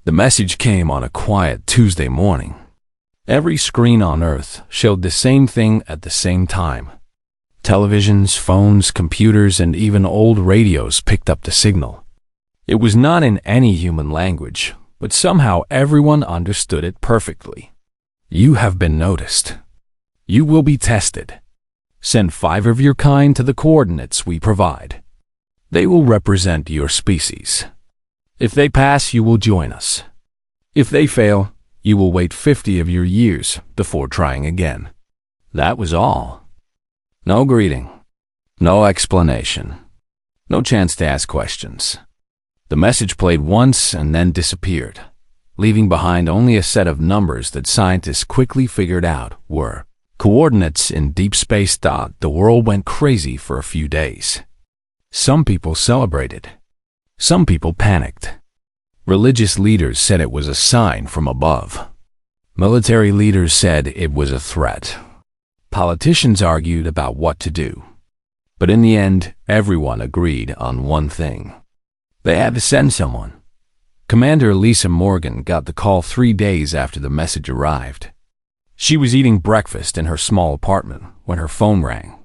The message came on a quiet Tuesday morning. Every screen on Earth showed the same thing at the same time. Televisions, phones, computers, and even old radios picked up the signal. It was not in any human language, but somehow everyone understood it perfectly. You have been noticed. You will be tested. Send 5 of your kind to the coordinates we provide. They will represent your species. If they pass, you will join us. If they fail, you will wait 50 of your years before trying again. That was all. No greeting. No explanation. No chance to ask questions. The message played once and then disappeared, leaving behind only a set of numbers that scientists quickly figured out were coordinates in deep space. The world went crazy for a few days. Some people celebrated. Some people panicked. Religious leaders said it was a sign from above. Military leaders said it was a threat. Politicians argued about what to do. But in the end, everyone agreed on one thing. They had to send someone. Commander Lisa Morgan got the call 3 days after the message arrived. She was eating breakfast in her small apartment when her phone rang.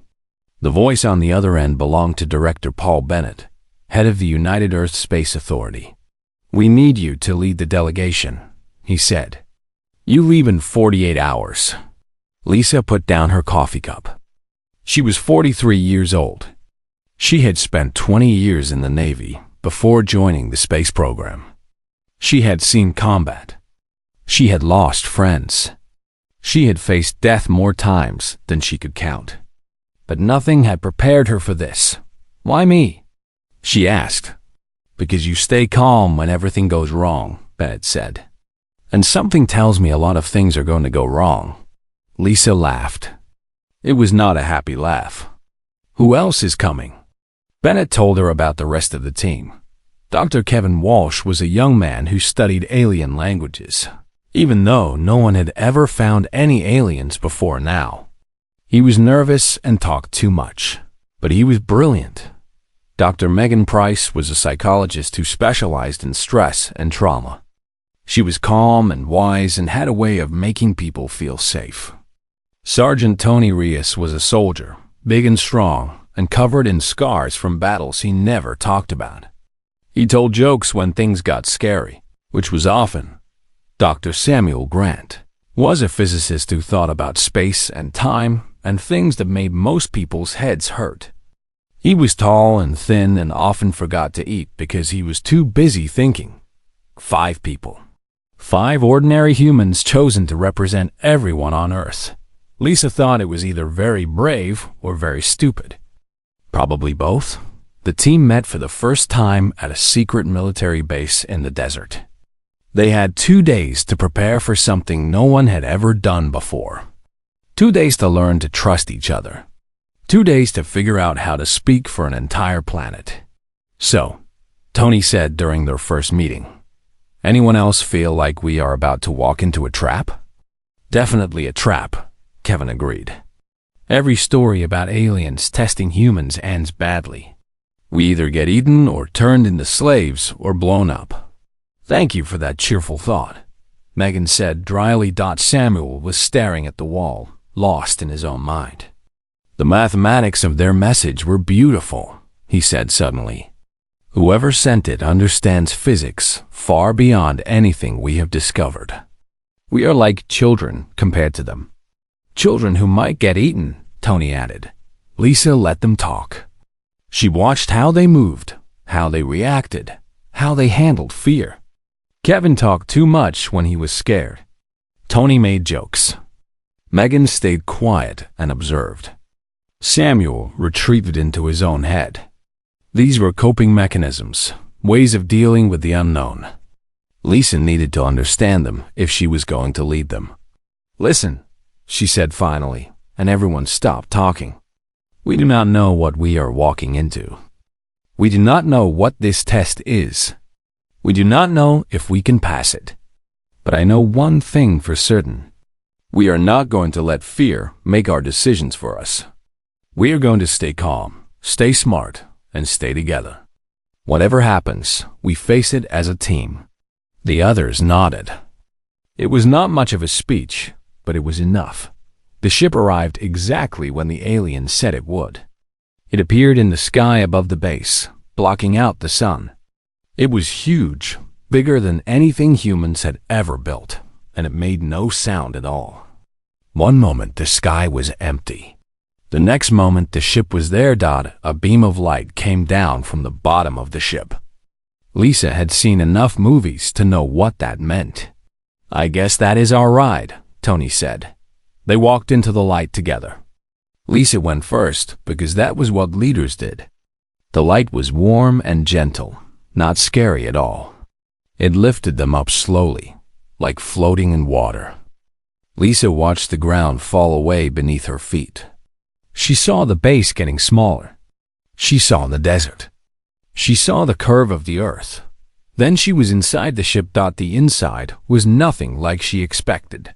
The voice on the other end belonged to Director Paul Bennett, head of the United Earth Space Authority. "We need you to lead the delegation," he said. "You leave in 48 hours." Lisa put down her coffee cup. She was 43 years old. She had spent 20 years in the Navy before joining the space program. She had seen combat. She had lost friends. She had faced death more times than she could count. But nothing had prepared her for this. "Why me?" she asked. "Because you stay calm when everything goes wrong," Bennett said. "And something tells me a lot of things are going to go wrong." Lisa laughed. It was not a happy laugh. "Who else is coming?" Bennett told her about the rest of the team. Dr. Kevin Walsh was a young man who studied alien languages, even though no one had ever found any aliens before now. He was nervous and talked too much, but he was brilliant. Dr. Megan Price was a psychologist who specialized in stress and trauma. She was calm and wise and had a way of making people feel safe. Sergeant Tony Rios was a soldier, big and strong, and covered in scars from battles he never talked about. He told jokes when things got scary, which was often. Dr. Samuel Grant was a physicist who thought about space and time and things that made most people's heads hurt. He was tall and thin and often forgot to eat because he was too busy thinking. 5 people. 5 ordinary humans chosen to represent everyone on Earth. Lisa thought it was either very brave or very stupid. Probably both. The team met for the first time at a secret military base in the desert. They had 2 days to prepare for something no one had ever done before. 2 days to learn to trust each other. 2 days to figure out how to speak for an entire planet. "So," Tony said during their first meeting, "anyone else feel like we are about to walk into a trap?" "Definitely a trap," Kevin agreed. "Every story about aliens testing humans ends badly. We either get eaten or turned into slaves or blown up." "Thank you for that cheerful thought," Megan said dryly. Samuel was staring at the wall, lost in his own mind. "The mathematics of their message were beautiful," he said suddenly. "Whoever sent it understands physics far beyond anything we have discovered. We are like children compared to them." "Children who might get eaten," Tony added. Lisa let them talk. She watched how they moved, how they reacted, how they handled fear. Kevin talked too much when he was scared. Tony made jokes. Megan stayed quiet and observed. Samuel retreated into his own head. These were coping mechanisms, ways of dealing with the unknown. Lisa needed to understand them if she was going to lead them. "Listen," she said finally, and everyone stopped talking. "We do not know what we are walking into. We do not know what this test is. We do not know if we can pass it. But I know one thing for certain. We are not going to let fear make our decisions for us. We are going to stay calm, stay smart, and stay together. Whatever happens, we face it as a team. The others nodded. It was not much of a speech, but it was enough. The ship arrived exactly when the aliens said it would. It appeared in the sky above the base, blocking out the sun. It was huge, bigger than anything humans had ever built, and it made no sound at all. One moment the sky was empty. The next moment the ship was there. A beam of light came down from the bottom of the ship. Lisa had seen enough movies to know what that meant. "I guess that is our ride," Tony said. They walked into the light together. Lisa went first because that was what leaders did. The light was warm and gentle, not scary at all. It lifted them up slowly, like floating in water. Lisa watched the ground fall away beneath her feet. She saw the base getting smaller. She saw the desert. She saw the curve of the earth. Then she was inside the ship. The inside was nothing like she expected.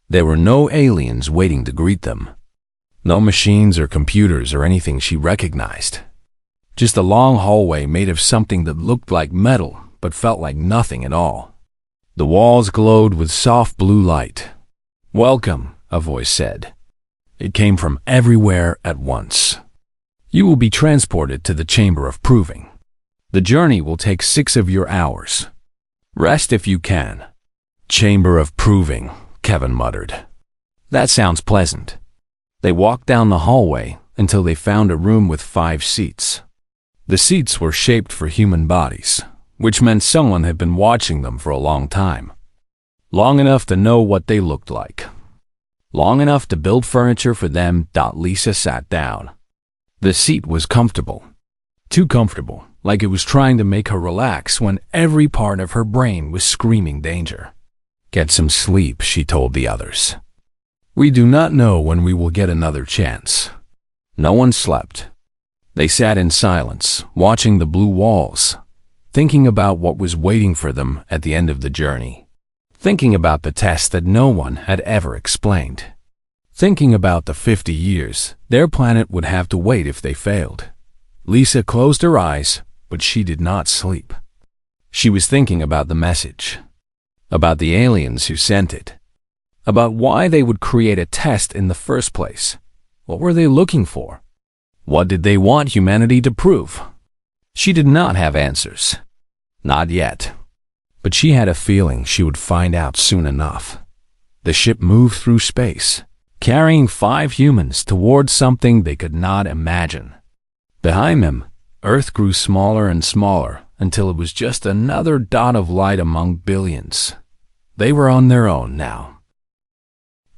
There were no aliens waiting to greet them. No machines or computers or anything she recognized. Just a long hallway made of something that looked like metal but felt like nothing at all. The walls glowed with soft blue light. "Welcome," a voice said. It came from everywhere at once. "You will be transported to the Chamber of Proving. The journey will take 6 of your hours. Rest if you can." "Chamber of Proving," Kevin muttered. "That sounds pleasant." They walked down the hallway until they found a room with 5 seats. The seats were shaped for human bodies, which meant someone had been watching them for a long time. Long enough to know what they looked like. Long enough to build furniture for them. Lisa sat down. The seat was comfortable. Too comfortable, like it was trying to make her relax when every part of her brain was screaming danger. "Get some sleep," she told the others. "We do not know when we will get another chance." No one slept. They sat in silence, watching the blue walls, thinking about what was waiting for them at the end of the journey. Thinking about the test that no one had ever explained. Thinking about the 50 years their planet would have to wait if they failed. Lisa closed her eyes, but she did not sleep. She was thinking about the message. About the aliens who sent it. About why they would create a test in the first place. What were they looking for? What did they want humanity to prove? She did not have answers. Not yet. But she had a feeling she would find out soon enough. The ship moved through space, carrying 5 humans towards something they could not imagine. Behind them, Earth grew smaller and smaller until it was just another dot of light among billions. They were on their own now.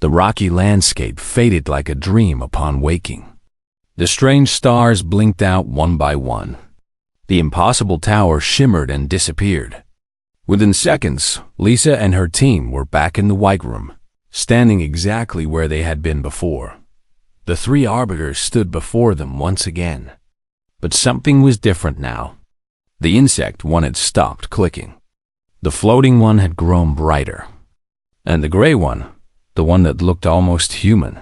The rocky landscape faded like a dream upon waking. The strange stars blinked out one by one. The impossible tower shimmered and disappeared. Within seconds, Lisa and her team were back in the White Room, standing exactly where they had been before. The 3 arbiters stood before them once again. But something was different now. The insect one had stopped clicking. The floating one had grown brighter. And the gray one, the one that looked almost human,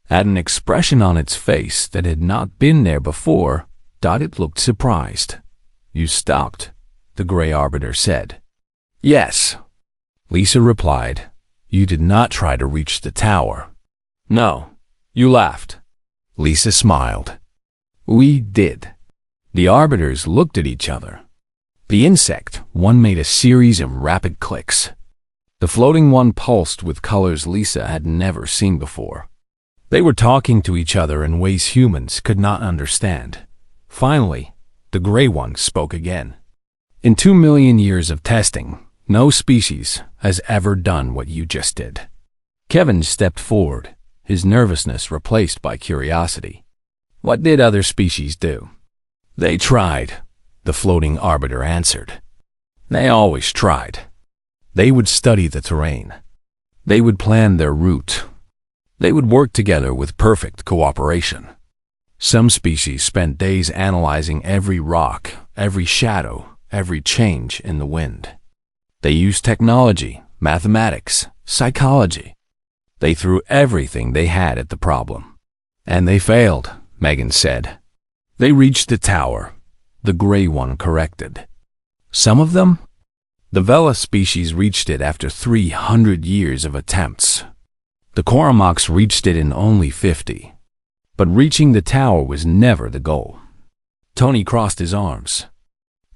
had an expression on its face that had not been there before. It looked surprised. "You stopped," the gray arbiter said. "Yes," Lisa replied. "You did not try to reach the tower." "No, you laughed." Lisa smiled. "We did." The arbiters looked at each other. The insect one made a series of rapid clicks. The floating one pulsed with colors Lisa had never seen before. They were talking to each other in ways humans could not understand. Finally, the gray one spoke again. "In 2 million years of testing, no species has ever done what you just did." Kevin stepped forward, his nervousness replaced by curiosity. "What did other species do?" "They tried," the floating arbiter answered. "They always tried. They would study the terrain. They would plan their route. They would work together with perfect cooperation. Some species spent days analyzing every rock, every shadow, every change in the wind. They used technology, mathematics, psychology. They threw everything they had at the problem. And they failed, Megan said. They reached the tower, the gray one corrected. Some of them? The Vela species reached it after 300 years of attempts. The Coramox reached it in only 50. But reaching the tower was never the goal. Tony crossed his arms.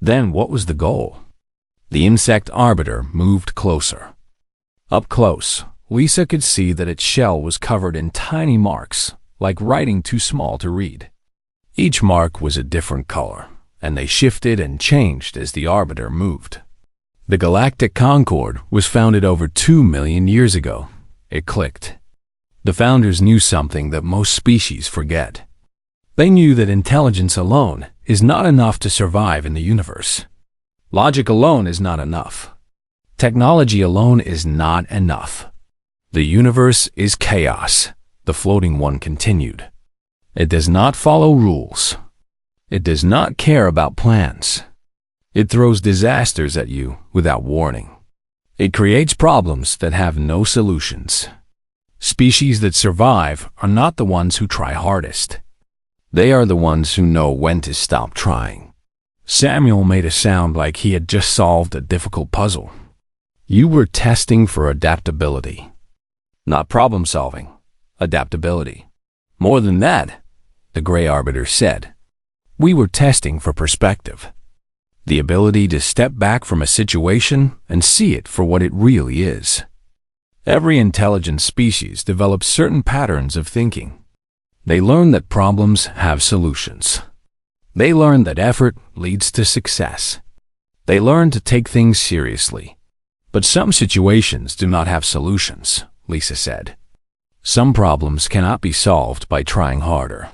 Then what was the goal? The insect arbiter moved closer. Up close, Lisa could see that its shell was covered in tiny marks, like writing too small to read. Each mark was a different color, and they shifted and changed as the arbiter moved. The Galactic Concord was founded over 2 million years ago. It clicked. The founders knew something that most species forget. They knew that intelligence alone is not enough to survive in the universe. Logic alone is not enough. Technology alone is not enough. The universe is chaos, the floating one continued. It does not follow rules. It does not care about plans. It throws disasters at you without warning. It creates problems that have no solutions. Species that survive are not the ones who try hardest. They are the ones who know when to stop trying. Samuel made a sound like he had just solved a difficult puzzle. You were testing for adaptability. Not problem solving. Adaptability. More than that, the Gray Arbiter said. We were testing for perspective. The ability to step back from a situation and see it for what it really is. Every intelligent species develops certain patterns of thinking. They learn that problems have solutions. They learn that effort leads to success. They learn to take things seriously. But some situations do not have solutions, Lisa said. Some problems cannot be solved by trying harder.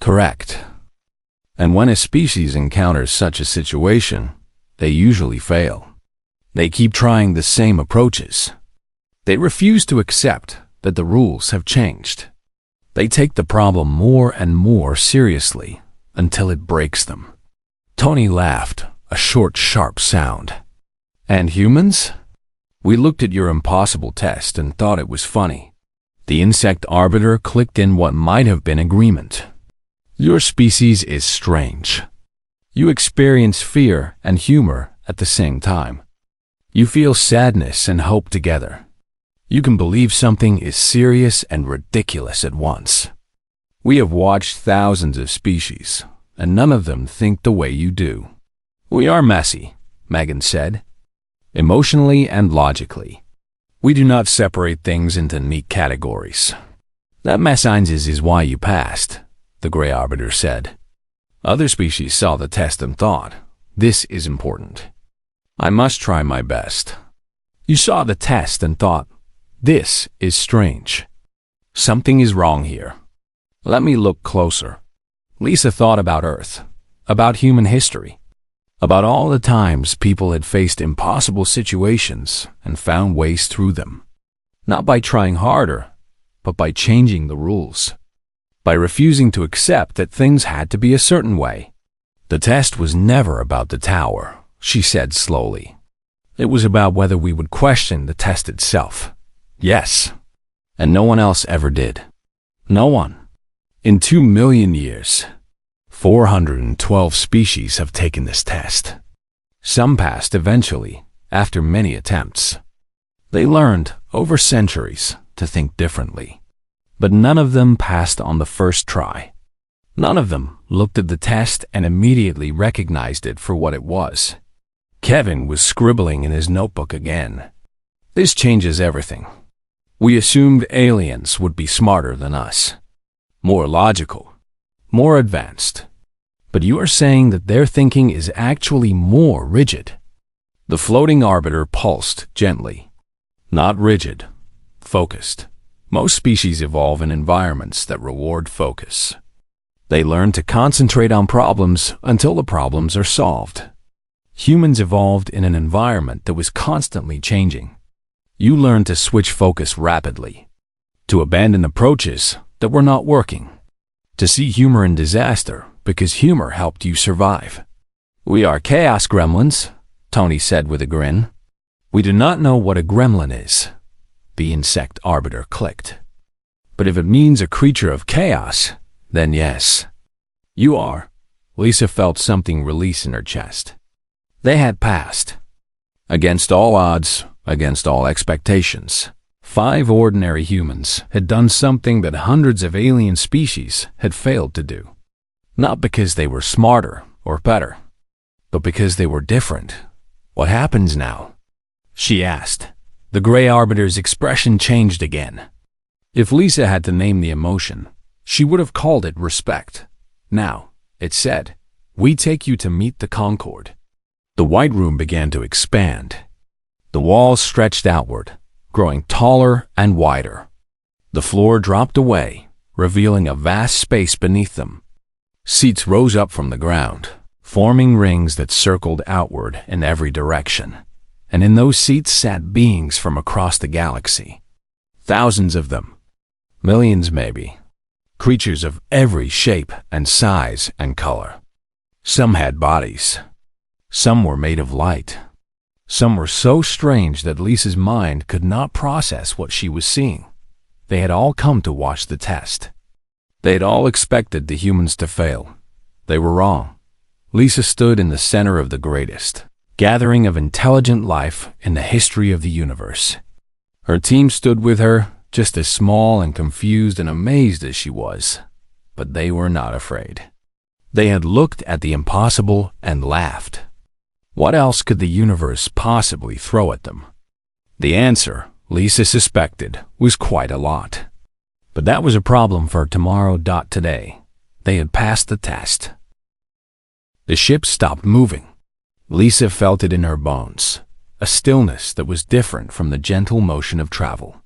Correct. And when a species encounters such a situation, they usually fail. They keep trying the same approaches. They refuse to accept that the rules have changed. They take the problem more and more seriously until it breaks them. Tony laughed, a short, sharp sound. And humans? We looked at your impossible test and thought it was funny. The insect arbiter clicked in what might have been agreement. Your species is strange. You experience fear and humor at the same time. You feel sadness and hope together. You can believe something is serious and ridiculous at once. We have watched thousands of species, and none of them think the way you do. We are messy, Megan said. Emotionally and logically. We do not separate things into neat categories. That messinesses is why you passed, the Gray Arbiter said. Other species saw the test and thought, this is important. I must try my best. You saw the test and thought, this is strange. Something is wrong here. Let me look closer. Lisa thought about Earth, about human history, about all the times people had faced impossible situations and found ways through them. Not by trying harder, but by changing the rules. By refusing to accept that things had to be a certain way. The test was never about the tower, she said slowly. It was about whether we would question the test itself. Yes. And no one else ever did. No one. In 2 million years, 412 species have taken this test. Some passed eventually, after many attempts. They learned, over centuries, to think differently. But none of them passed on the first try. None of them looked at the test and immediately recognized it for what it was. Kevin was scribbling in his notebook again. This changes everything. We assumed aliens would be smarter than us. More logical. More advanced. But you are saying that their thinking is actually more rigid. The floating arbiter pulsed gently. Not rigid. Focused. Most species evolve in environments that reward focus. They learn to concentrate on problems until the problems are solved. Humans evolved in an environment that was constantly changing. You learn to switch focus rapidly, to abandon approaches that were not working, to see humor in disaster because humor helped you survive. We are chaos gremlins, Tony said with a grin. We do not know what a gremlin is. The insect arbiter clicked. But if it means a creature of chaos, then yes. You are. Lisa felt something release in her chest. They had passed. Against all odds, against all expectations, 5 ordinary humans had done something that hundreds of alien species had failed to do. Not because they were smarter or better, but because they were different. "What happens now?" she asked. The Gray Arbiter's expression changed again. If Lisa had to name the emotion, she would have called it respect. "Now," it said, "we take you to meet the Concord." The white room began to expand. The walls stretched outward, growing taller and wider. The floor dropped away, revealing a vast space beneath them. Seats rose up from the ground, forming rings that circled outward in every direction. And in those seats sat beings from across the galaxy. Thousands of them. Millions, maybe. Creatures of every shape and size and color. Some had bodies. Some were made of light. Some were so strange that Lisa's mind could not process what she was seeing. They had all come to watch the test. They had all expected the humans to fail. They were wrong. Lisa stood in the center of the greatest gathering of intelligent life in the history of the universe. Her team stood with her, just as small and confused and amazed as she was. But they were not afraid. They had looked at the impossible and laughed. What else could the universe possibly throw at them? The answer, Lisa suspected, was quite a lot. But that was a problem for tomorrow. Today, they had passed the test. The ship stopped moving. Lisa felt it in her bones, a stillness that was different from the gentle motion of travel.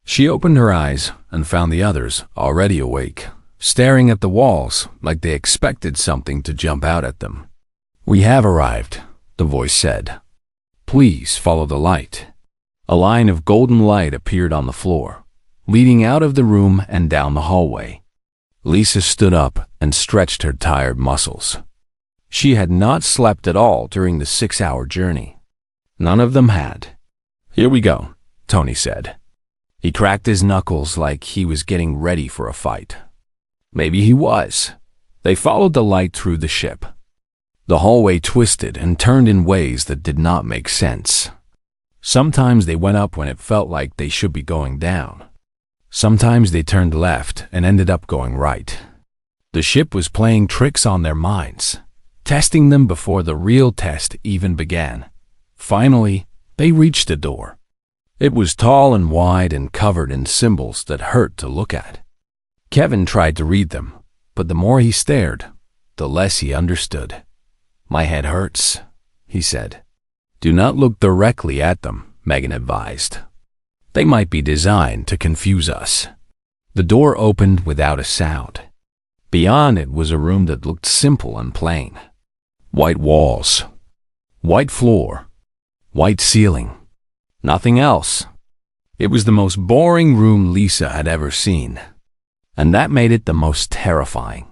She opened her eyes and found the others already awake, staring at the walls like they expected something to jump out at them. "We have arrived," the voice said. "Please follow the light." A line of golden light appeared on the floor, leading out of the room and down the hallway. Lisa stood up and stretched her tired muscles. She had not slept at all during the 6-hour journey. None of them had. "Here we go," Tony said. He cracked his knuckles like he was getting ready for a fight. Maybe he was. They followed the light through the ship. The hallway twisted and turned in ways that did not make sense. Sometimes they went up when it felt like they should be going down. Sometimes they turned left and ended up going right. The ship was playing tricks on their minds, testing them before the real test even began. Finally, they reached a door. It was tall and wide and covered in symbols that hurt to look at. Kevin tried to read them, but the more he stared, the less he understood. "My head hurts," he said. "Do not look directly at them," Megan advised. "They might be designed to confuse us." The door opened without a sound. Beyond it was a room that looked simple and plain. White walls, white floor, white ceiling. Nothing else. It was the most boring room Lisa had ever seen. And that made it the most terrifying.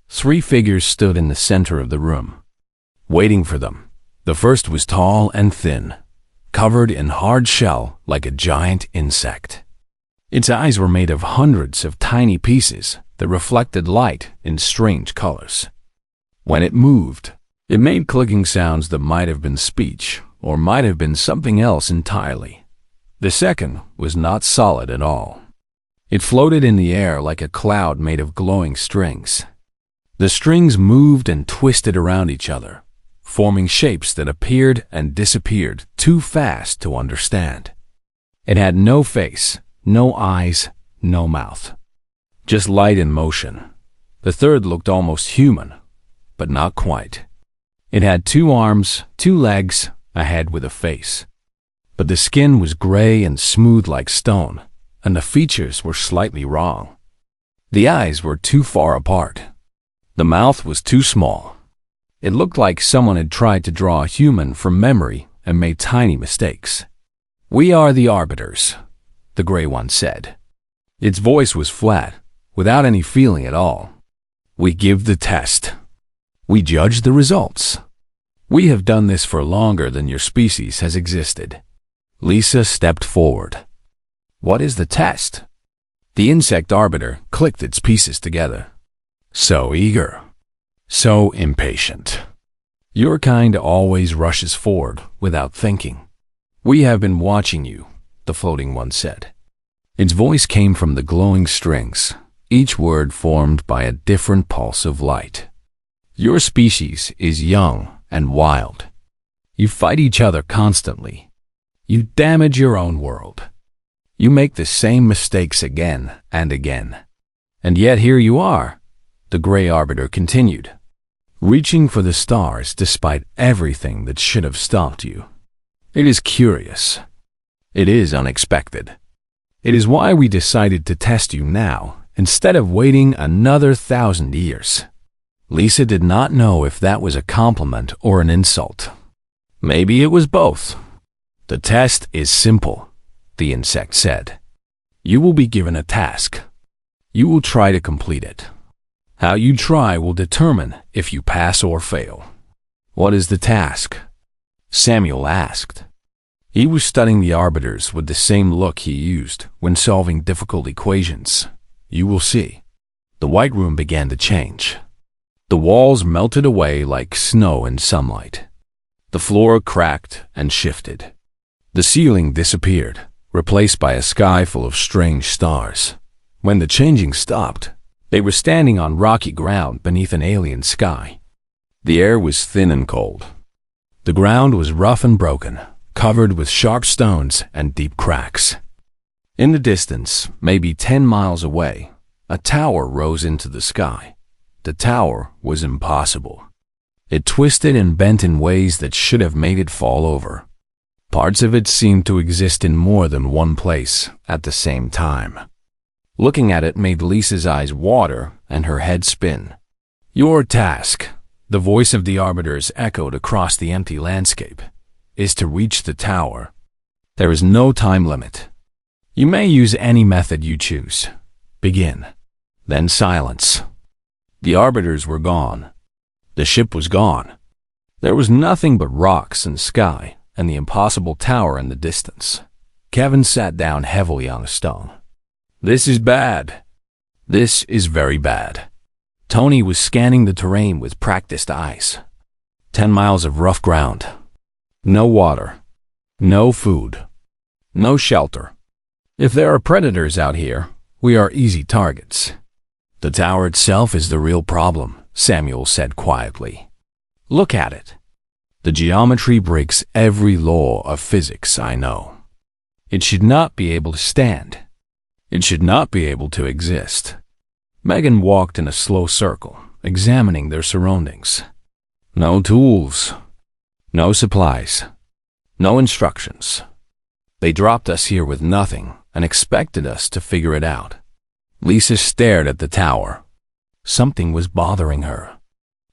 3 figures stood in the center of the room, waiting for them. The first was tall and thin, covered in hard shell like a giant insect. Its eyes were made of hundreds of tiny pieces that reflected light in strange colors. When it moved, it made clicking sounds that might have been speech or might have been something else entirely. The second was not solid at all. It floated in the air like a cloud made of glowing strings. The strings moved and twisted around each other, forming shapes that appeared and disappeared too fast to understand. It had no face, no eyes, no mouth. Just light and motion. The third looked almost human, but not quite. It had 2 arms, 2 legs, a head with a face. But the skin was gray and smooth like stone, and the features were slightly wrong. The eyes were too far apart. The mouth was too small. It looked like someone had tried to draw a human from memory and made tiny mistakes. "We are the Arbiters," the gray one said. Its voice was flat, without any feeling at all. "We give the test. We judge the results. We have done this for longer than your species has existed." Lisa stepped forward. "What is the test?" The insect arbiter clicked its pieces together. "So eager. So impatient. Your kind always rushes forward without thinking. We have been watching you, the floating one said. Its voice came from the glowing strings, each word formed by a different pulse of light. Your species is young and wild. You fight each other constantly. You damage your own world. You make the same mistakes again and again. And yet here you are, the Gray Arbiter continued, reaching for the stars despite everything that should have stopped you. It is curious. It is unexpected. It is why we decided to test you now, instead of waiting another 1,000 years. Lisa did not know if that was a compliment or an insult. Maybe it was both. The test is simple, the insect said. You will be given a task. You will try to complete it. How you try will determine if you pass or fail. What is the task? Samuel asked. He was studying the arbiters with the same look he used when solving difficult equations. You will see. The white room began to change. The walls melted away like snow in sunlight. The floor cracked and shifted. The ceiling disappeared, replaced by a sky full of strange stars. When the changing stopped, they were standing on rocky ground beneath an alien sky. The air was thin and cold. The ground was rough and broken, covered with sharp stones and deep cracks. In the distance, maybe 10 miles away, a tower rose into the sky. The tower was impossible. It twisted and bent in ways that should have made it fall over. Parts of it seemed to exist in more than one place at the same time. Looking at it made Lisa's eyes water and her head spin. Your task, the voice of the arbiters echoed across the empty landscape, is to reach the tower. There is no time limit. You may use any method you choose. Begin. Then silence. The arbiters were gone. The ship was gone. There was nothing but rocks and sky and the impossible tower in the distance. Kevin sat down heavily on a stone. This is bad. This is very bad. Tony was scanning the terrain with practiced eyes. 10 miles of rough ground. No water. No food. No shelter. If there are predators out here, we are easy targets. The tower itself is the real problem, Samuel said quietly. Look at it. The geometry breaks every law of physics I know. It should not be able to stand. It should not be able to exist. Megan walked in a slow circle, examining their surroundings. No tools. No supplies. No instructions. They dropped us here with nothing and expected us to figure it out. Lisa stared at the tower. Something was bothering her.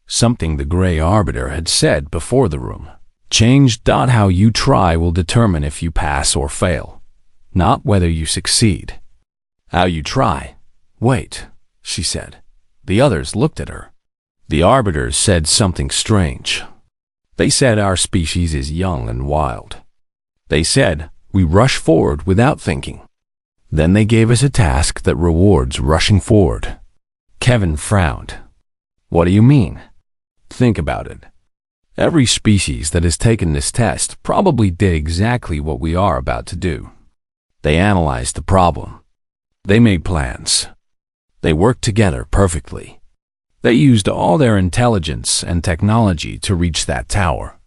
Something the Gray Arbiter had said before the room. Change. How you try will determine if you pass or fail, not whether you succeed. How you try. Wait, she said. The others looked at her. The arbiters said something strange. They said our species is young and wild. They said we rush forward without thinking. Then they gave us a task that rewards rushing forward. Kevin frowned. What do you mean? Think about it. Every species that has taken this test probably did exactly what we are about to do. They analyzed the problem. They made plans. They worked together perfectly. They used all their intelligence and technology to reach that tower.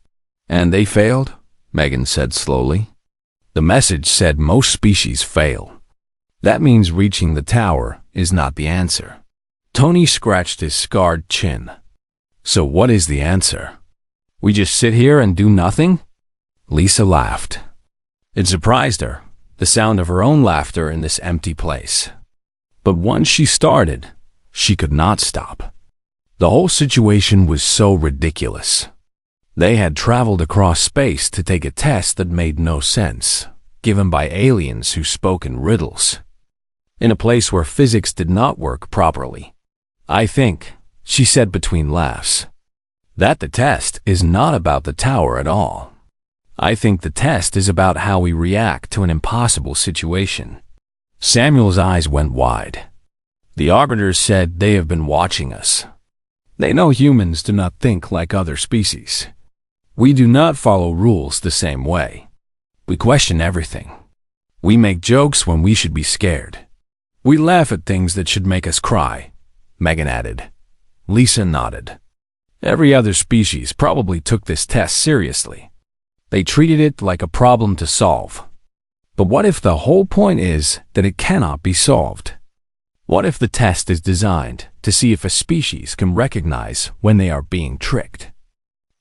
And they failed, Megan said slowly. The message said most species fail. That means reaching the tower is not the answer. Tony scratched his scarred chin. So what is the answer? We just sit here and do nothing? Lisa laughed. It surprised her, the sound of her own laughter in this empty place. But once she started, she could not stop. The whole situation was so ridiculous. They had traveled across space to take a test that made no sense, given by aliens who spoke in riddles, in a place where physics did not work properly. I think, she said between laughs, that the test is not about the tower at all. I think the test is about how we react to an impossible situation. Samuel's eyes went wide. The arbiters said they have been watching us. They know humans do not think like other species. We do not follow rules the same way. We question everything. We make jokes when we should be scared. We laugh at things that should make us cry, Megan added. Lisa nodded. Every other species probably took this test seriously. They treated it like a problem to solve. But what if the whole point is that it cannot be solved? What if the test is designed to see if a species can recognize when they are being tricked?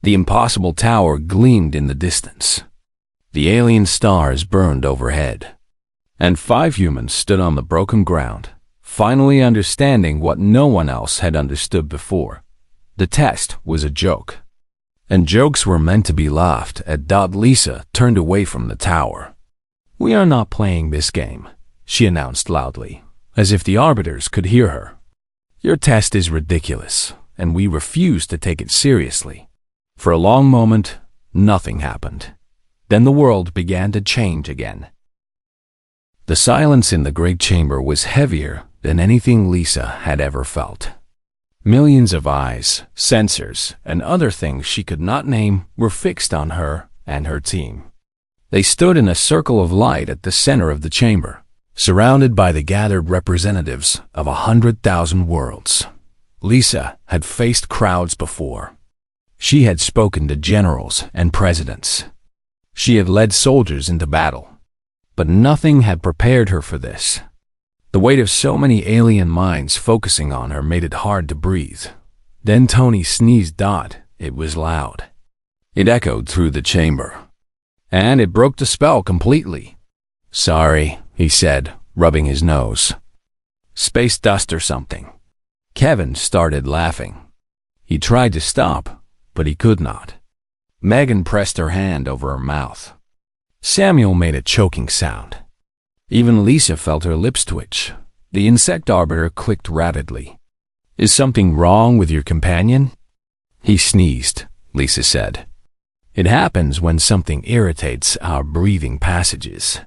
The impossible tower gleamed in the distance. The alien stars burned overhead. And 5 humans stood on the broken ground, finally understanding what no one else had understood before. The test was a joke. And jokes were meant to be laughed at. Lisa turned away from the tower. We are not playing this game, she announced loudly, as if the arbiters could hear her. Your test is ridiculous, and we refuse to take it seriously. For a long moment, nothing happened. Then the world began to change again. The silence in the great chamber was heavier than anything Lisa had ever felt. Millions of eyes, sensors, and other things she could not name were fixed on her and her team. They stood in a circle of light at the center of the chamber, surrounded by the gathered representatives of 100,000 worlds. Lisa had faced crowds before. She had spoken to generals and presidents. She had led soldiers into battle. But nothing had prepared her for this. The weight of so many alien minds focusing on her made it hard to breathe. Then Tony sneezed. It was loud. It echoed through the chamber. And it broke the spell completely. Sorry, he said, rubbing his nose. Space dust or something. Kevin started laughing. He tried to stop, but he could not. Megan pressed her hand over her mouth. Samuel made a choking sound. Even Lisa felt her lips twitch. The insect arbiter clicked rapidly. Is something wrong with your companion? He sneezed, Lisa said. It happens when something irritates our breathing passages.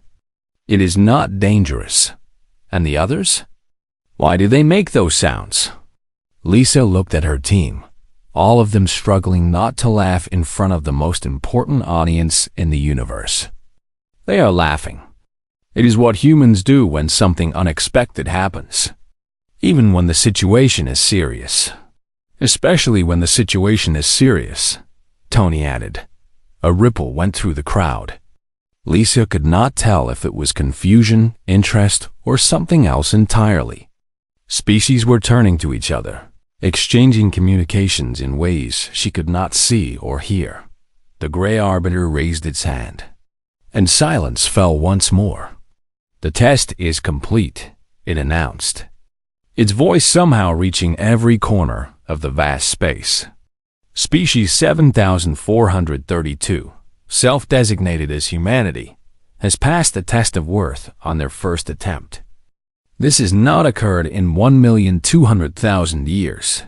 It is not dangerous. And the others? Why do they make those sounds? Lisa looked at her team, all of them struggling not to laugh in front of the most important audience in the universe. They are laughing. It is what humans do when something unexpected happens. Even when the situation is serious. Especially when the situation is serious, Tony added. A ripple went through the crowd. Lisa could not tell if it was confusion, interest, or something else entirely. Species were turning to each other, exchanging communications in ways she could not see or hear. The gray arbiter raised its hand. And silence fell once more. The test is complete, it announced. Its voice somehow reaching every corner of the vast space. Species 7432, self-designated as humanity, has passed the test of worth on their first attempt. This has not occurred in 1,200,000 years.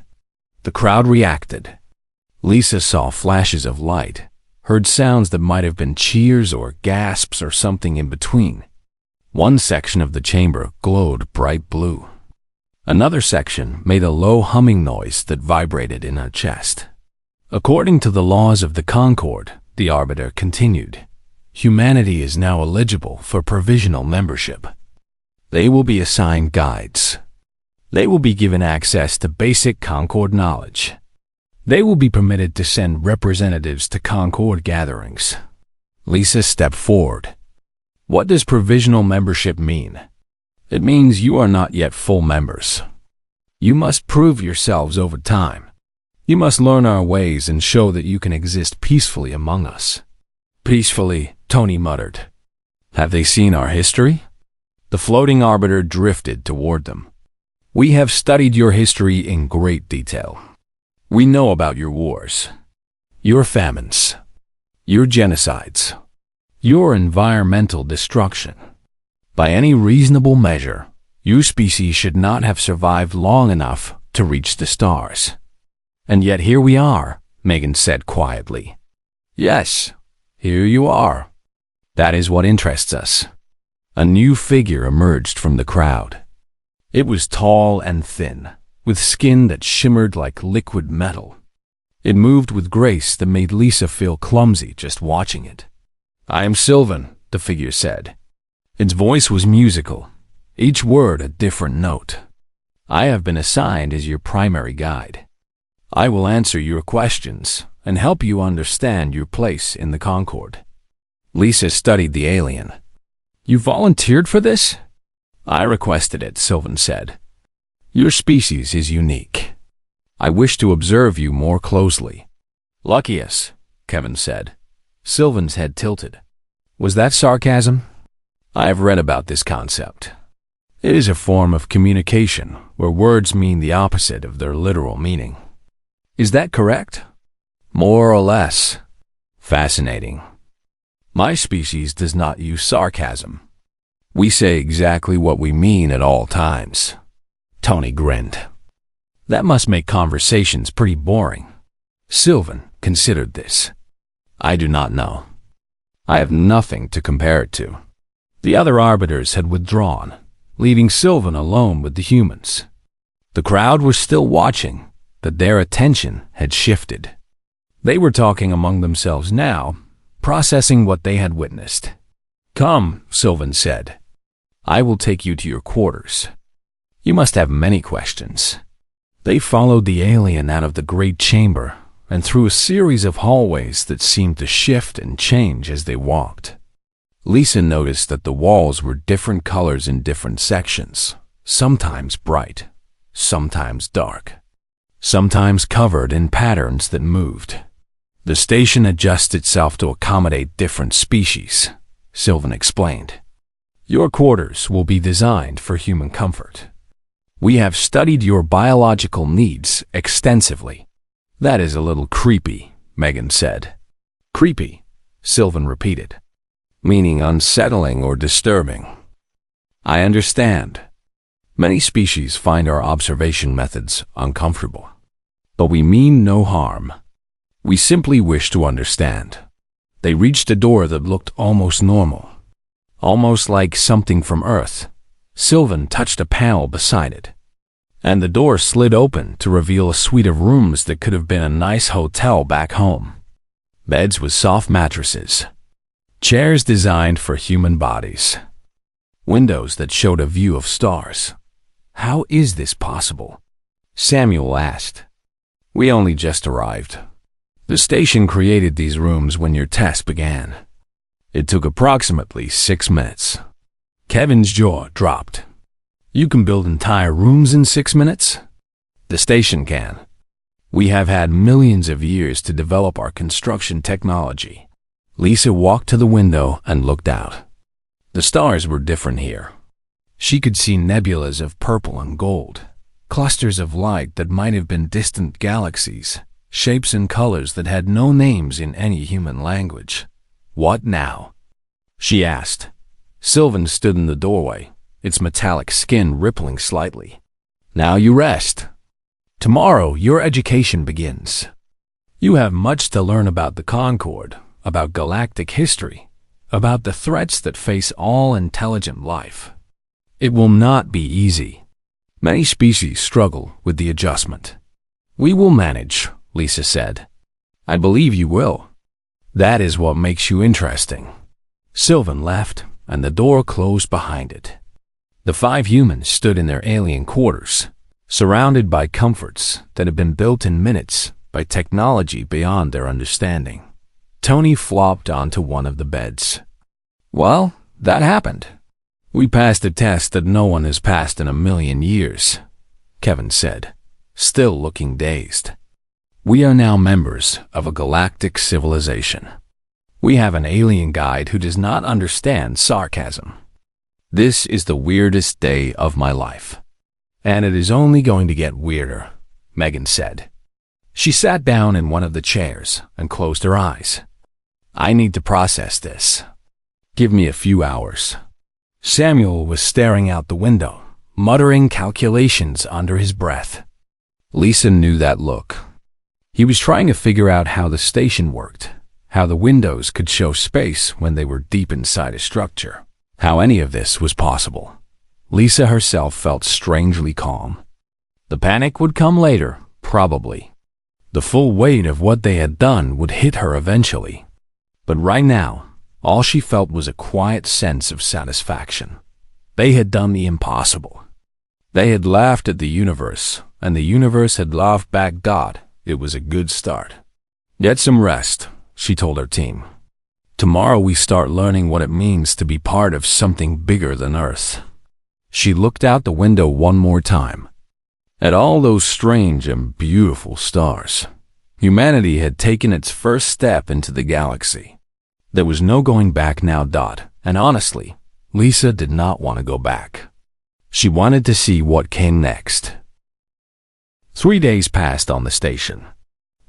The crowd reacted. Lisa saw flashes of light, heard sounds that might have been cheers or gasps or something in between. One section of the chamber glowed bright blue. Another section made a low humming noise that vibrated in her chest. According to the laws of the Concord, the arbiter continued, humanity is now eligible for provisional membership. They will be assigned guides. They will be given access to basic Concord knowledge. They will be permitted to send representatives to Concord gatherings. Lisa stepped forward. What does provisional membership mean? It means you are not yet full members. You must prove yourselves over time. You must learn our ways and show that you can exist peacefully among us. Peacefully, Tony muttered. Have they seen our history? The floating arbiter drifted toward them. We have studied your history in great detail. We know about your wars, your famines, your genocides, your environmental destruction. By any reasonable measure, your species should not have survived long enough to reach the stars. And yet here we are, Megan said quietly. Yes, here you are. That is what interests us. A new figure emerged from the crowd. It was tall and thin, with skin that shimmered like liquid metal. It moved with grace that made Lisa feel clumsy just watching it. "I am Sylvan," the figure said. Its voice was musical, each word a different note. "I have been assigned as your primary guide. I will answer your questions and help you understand your place in the Concord." Lisa studied the alien. "You volunteered for this?" "I requested it," Sylvan said. "Your species is unique. I wish to observe you more closely." "Lucky us," Kevin said. Sylvan's head tilted. Was that sarcasm? "I have read about this concept. It is a form of communication where words mean the opposite of their literal meaning." "Is that correct?" "More or less." "Fascinating. My species does not use sarcasm. We say exactly what we mean at all times." Tony grinned. "That must make conversations pretty boring." Sylvan considered this. "I do not know. I have nothing to compare it to." The other arbiters had withdrawn, leaving Sylvan alone with the humans. The crowd was still watching, but their attention had shifted. They were talking among themselves now, processing what they had witnessed. "Come," Sylvan said. "I will take you to your quarters. You must have many questions." They followed the alien out of the great chamber and through a series of hallways that seemed to shift and change as they walked. Lisa noticed that the walls were different colors in different sections, sometimes bright, sometimes dark, sometimes covered in patterns that moved. The station adjusts itself to accommodate different species, Sylvan explained. "Your quarters will be designed for human comfort. We have studied your biological needs extensively." "That is a little creepy," Megan said. "Creepy," Sylvan repeated, "meaning unsettling or disturbing." "I understand. Many species find our observation methods uncomfortable. But we mean no harm. We simply wish to understand." They reached a door that looked almost normal, almost like something from Earth. Sylvan touched a panel beside it, and the door slid open to reveal a suite of rooms that could have been a nice hotel back home. Beds with soft mattresses, chairs designed for human bodies, windows that showed a view of stars. "How is this possible?" Samuel asked. "We only just arrived. The station created these rooms when your test began. It took approximately 6 minutes." Kevin's jaw dropped. "You can build entire rooms in 6 minutes?" "The station can. We have had millions of years to develop our construction technology." Lisa walked to the window and looked out. The stars were different here. She could see nebulas of purple and gold, clusters of light that might have been distant galaxies, shapes and colors that had no names in any human language. "What now?" she asked. Sylvan stood in the doorway, its metallic skin rippling slightly. "Now you rest. Tomorrow your education begins. You have much to learn about the Concord, about galactic history, about the threats that face all intelligent life. It will not be easy. Many species struggle with the adjustment." "We will manage," Lisa said. "I believe you will. That is what makes you interesting." Sylvan left, and the door closed behind it. The 5 humans stood in their alien quarters, surrounded by comforts that had been built in minutes by technology beyond their understanding. Tony flopped onto one of the beds. "Well, that happened. We passed a test that no one has passed in a million years," Kevin said, still looking dazed. "We are now members of a galactic civilization. We have an alien guide who does not understand sarcasm. This is the weirdest day of my life. And it is only going to get weirder," Megan said. She sat down in one of the chairs and closed her eyes. "I need to process this. Give me a few hours." Samuel was staring out the window, muttering calculations under his breath. Lisa knew that look. He was trying to figure out how the station worked, how the windows could show space when they were deep inside a structure, how any of this was possible. Lisa herself felt strangely calm. The panic would come later, probably. The full weight of what they had done would hit her eventually. But right now, all she felt was a quiet sense of satisfaction. They had done the impossible. They had laughed at the universe, and the universe had laughed back. It was a good start. Get some rest, she told her team. Tomorrow we start learning what it means to be part of something bigger than Earth. She looked out the window one more time. At all those strange and beautiful stars. Humanity had taken its first step into the galaxy. There was no going back now. And honestly, Lisa did not want to go back. She wanted to see what came next. 3 days passed on the station.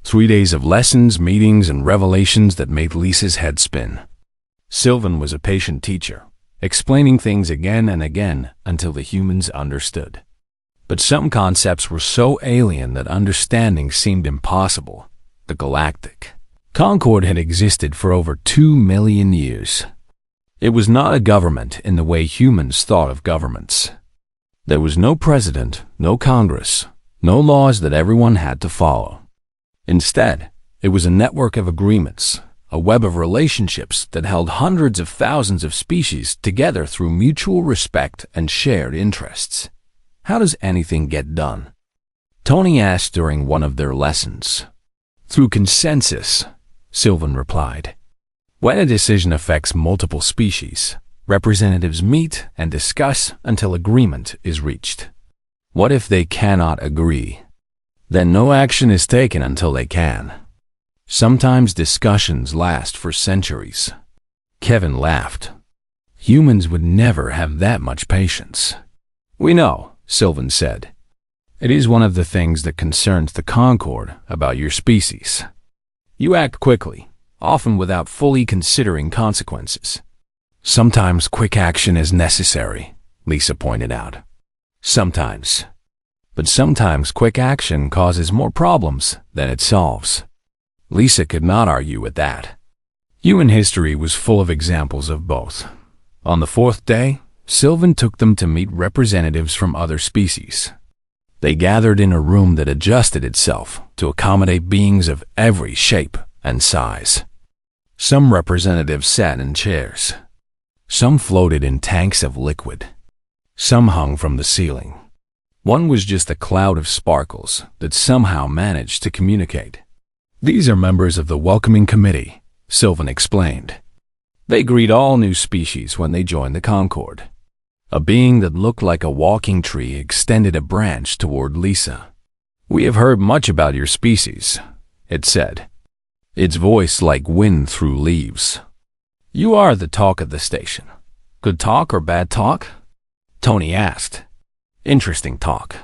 3 days of lessons, meetings, and revelations that made Lisa's head spin. Sylvan was a patient teacher, explaining things again and again until the humans understood. But some concepts were so alien that understanding seemed impossible. The Galactic Concord had existed for over 2 million years. It was not a government in the way humans thought of governments. There was no president, no Congress, no laws that everyone had to follow. Instead, it was a network of agreements, a web of relationships that held hundreds of thousands of species together through mutual respect and shared interests. How does anything get done? Tony asked during one of their lessons. Through consensus, Sylvan replied. When a decision affects multiple species, representatives meet and discuss until agreement is reached. What if they cannot agree? Then no action is taken until they can. Sometimes discussions last for centuries. Kevin laughed. Humans would never have that much patience. We know, Sylvan said. It is one of the things that concerns the Concord about your species. You act quickly, often without fully considering consequences. Sometimes quick action is necessary, Lisa pointed out. Sometimes. But sometimes quick action causes more problems than it solves. Lisa could not argue with that. Human history was full of examples of both. On the 4th day, Sylvan took them to meet representatives from other species. They gathered in a room that adjusted itself to accommodate beings of every shape and size. Some representatives sat in chairs. Some floated in tanks of liquid. Some hung from the ceiling. One was just a cloud of sparkles that somehow managed to communicate. These are members of the Welcoming Committee, Sylvan explained. They greet all new species when they join the Concord. A being that looked like a walking tree extended a branch toward Lisa. We have heard much about your species, it said, its voice like wind through leaves. You are the talk of the station. Good talk or bad talk? Tony asked. Interesting talk.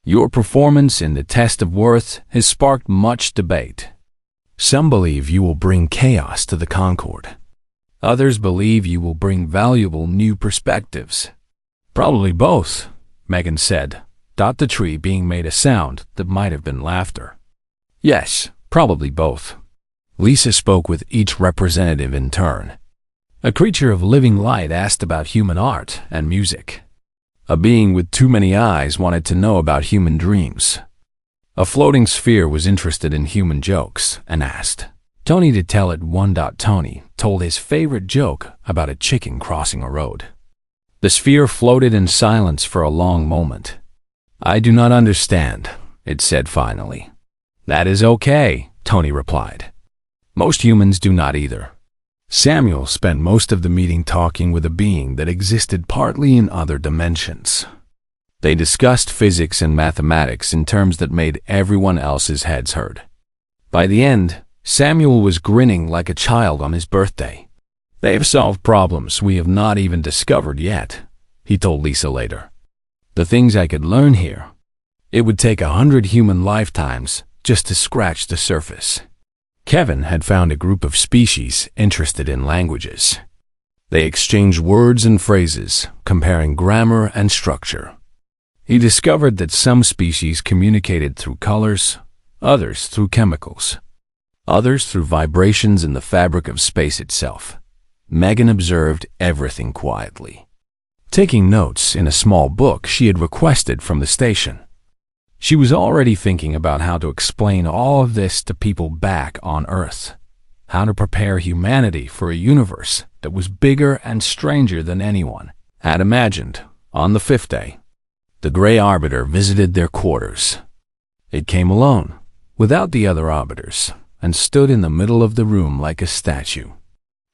Your performance in the test of worth has sparked much debate. Some believe you will bring chaos to the Concord. Others believe you will bring valuable new perspectives. Probably both, Megan said, the tree being made a sound that might have been laughter. Yes, probably both. Lisa spoke with each representative in turn. A creature of living light asked about human art and music. A being with too many eyes wanted to know about human dreams. A floating sphere was interested in human jokes and asked Tony to tell it one. Tony told his favorite joke about a chicken crossing a road. The sphere floated in silence for a long moment. I do not understand, it said finally. That is okay, Tony replied. Most humans do not either. Samuel spent most of the meeting talking with a being that existed partly in other dimensions. They discussed physics and mathematics in terms that made everyone else's heads hurt. By the end, Samuel was grinning like a child on his birthday. They have solved problems we have not even discovered yet, he told Lisa later. The things I could learn here. It would take 100 human lifetimes just to scratch the surface. Kevin had found a group of species interested in languages. They exchanged words and phrases, comparing grammar and structure. He discovered that some species communicated through colors, others through chemicals, others through vibrations in the fabric of space itself. Megan observed everything quietly, taking notes in a small book she had requested from the station. She was already thinking about how to explain all of this to people back on Earth, how to prepare humanity for a universe that was bigger and stranger than anyone had imagined. On the 5th day, the Gray Arbiter visited their quarters. It came alone, without the other arbiters, and stood in the middle of the room like a statue.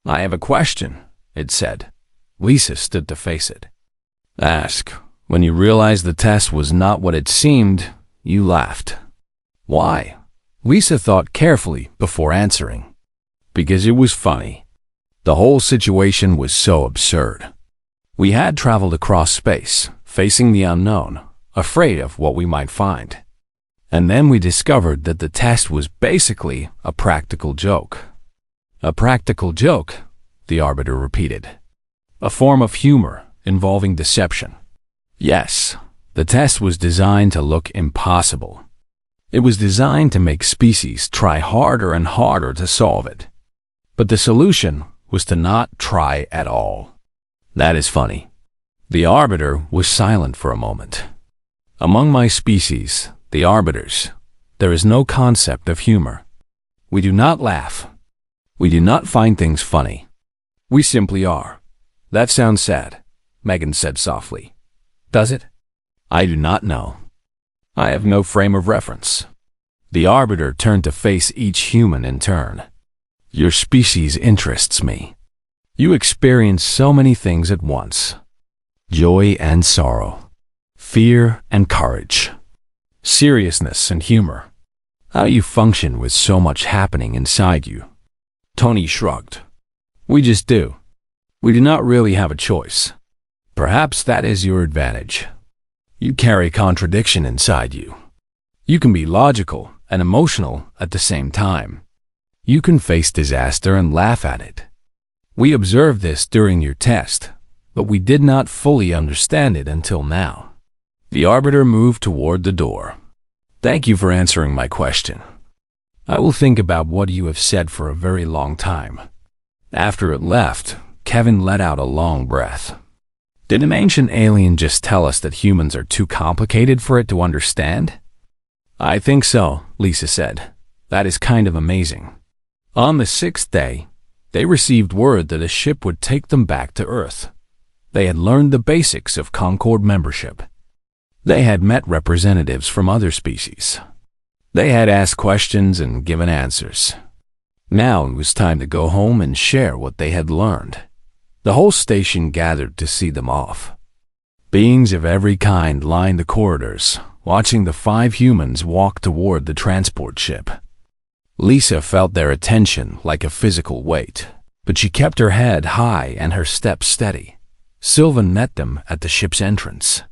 "I have a question," it said. Lisa stood to face it. "Ask." When you realized the test was not what it seemed, you laughed. "Why?" Lisa thought carefully before answering. "Because it was funny. The whole situation was so absurd. We had traveled across space, facing the unknown, afraid of what we might find. And then we discovered that the test was basically a practical joke." "A practical joke," the Arbiter repeated. "A form of humor involving deception." "Yes, the test was designed to look impossible. It was designed to make species try harder and harder to solve it. But the solution was to not try at all. That is funny." The Arbiter was silent for a moment. "Among my species, the Arbiters, there is no concept of humor. We do not laugh. We do not find things funny. We simply are." "That sounds sad," Megan said softly. "Does it?" "I do not know. I have no frame of reference." The Arbiter turned to face each human in turn. "Your species interests me. You experience so many things at once. Joy and sorrow, fear and courage, seriousness and humor. How you function with so much happening inside you." Tony shrugged. "We just do. We do not really have a choice. Perhaps that is your advantage. You carry contradiction inside you. You can be logical and emotional at the same time. You can face disaster and laugh at it. We observed this during your test, but we did not fully understand it until now." The Arbiter moved toward the door. "Thank you for answering my question. I will think about what you have said for a very long time." After it left, Kevin let out a long breath. Did an ancient alien just tell us that humans are too complicated for it to understand? "I think so," Lisa said. "That is kind of amazing." On the 6th day, they received word that a ship would take them back to Earth. They had learned the basics of Concord membership. They had met representatives from other species. They had asked questions and given answers. Now it was time to go home and share what they had learned. The whole station gathered to see them off. Beings of every kind lined the corridors, watching the 5 humans walk toward the transport ship. Lisa felt their attention like a physical weight, but she kept her head high and her steps steady. Sylvan met them at the ship's entrance.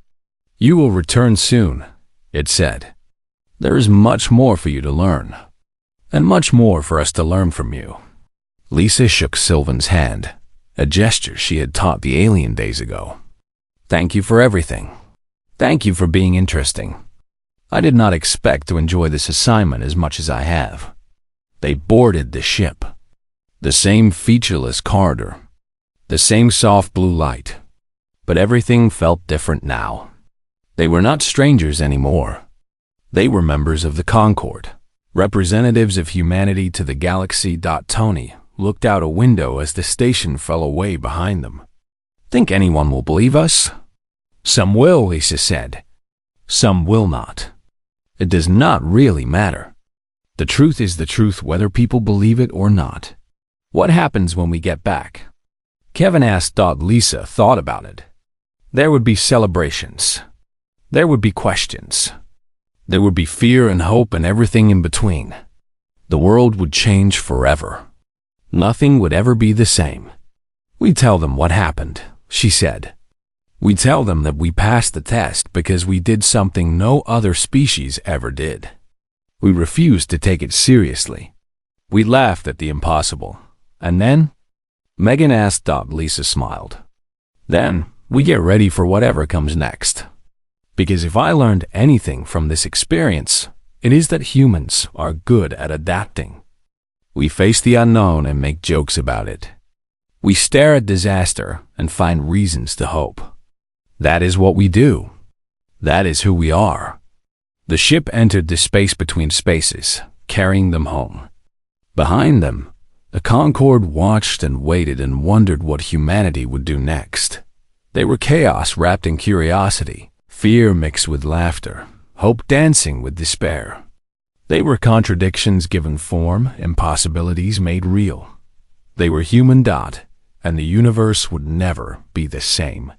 "You will return soon," it said. "There is much more for you to learn, and much more for us to learn from you." Lisa shook Sylvan's hand, a gesture she had taught the alien days ago. "Thank you for everything. Thank you for being interesting. I did not expect to enjoy this assignment as much as I have." They boarded the ship. The same featureless corridor, the same soft blue light, but everything felt different now. They were not strangers anymore. They were members of the Concord, representatives of humanity to the galaxy. Tony looked out a window as the station fell away behind them. "Think anyone will believe us?" "Some will," Lisa said. "Some will not. It does not really matter. The truth is the truth whether people believe it or not." "What happens when we get back?" Kevin asked. Lisa thought about it. There would be celebrations. There would be questions. There would be fear and hope and everything in between. The world would change forever. Nothing would ever be the same. "We tell them what happened," she said. "We tell them that we passed the test because we did something no other species ever did. We refused to take it seriously. We laughed at the impossible. And then?" Megan asked. Lisa smiled. "Then we get ready for whatever comes next. Because if I learned anything from this experience, it is that humans are good at adapting. We face the unknown and make jokes about it. We stare at disaster and find reasons to hope. That is what we do. That is who we are. The ship entered the space between spaces, carrying them home. Behind them, the Concorde watched and waited and wondered what humanity would do next. They were chaos wrapped in curiosity, fear mixed with laughter, hope dancing with despair. They were contradictions given form, impossibilities made real. They were human. And the universe would never be the same.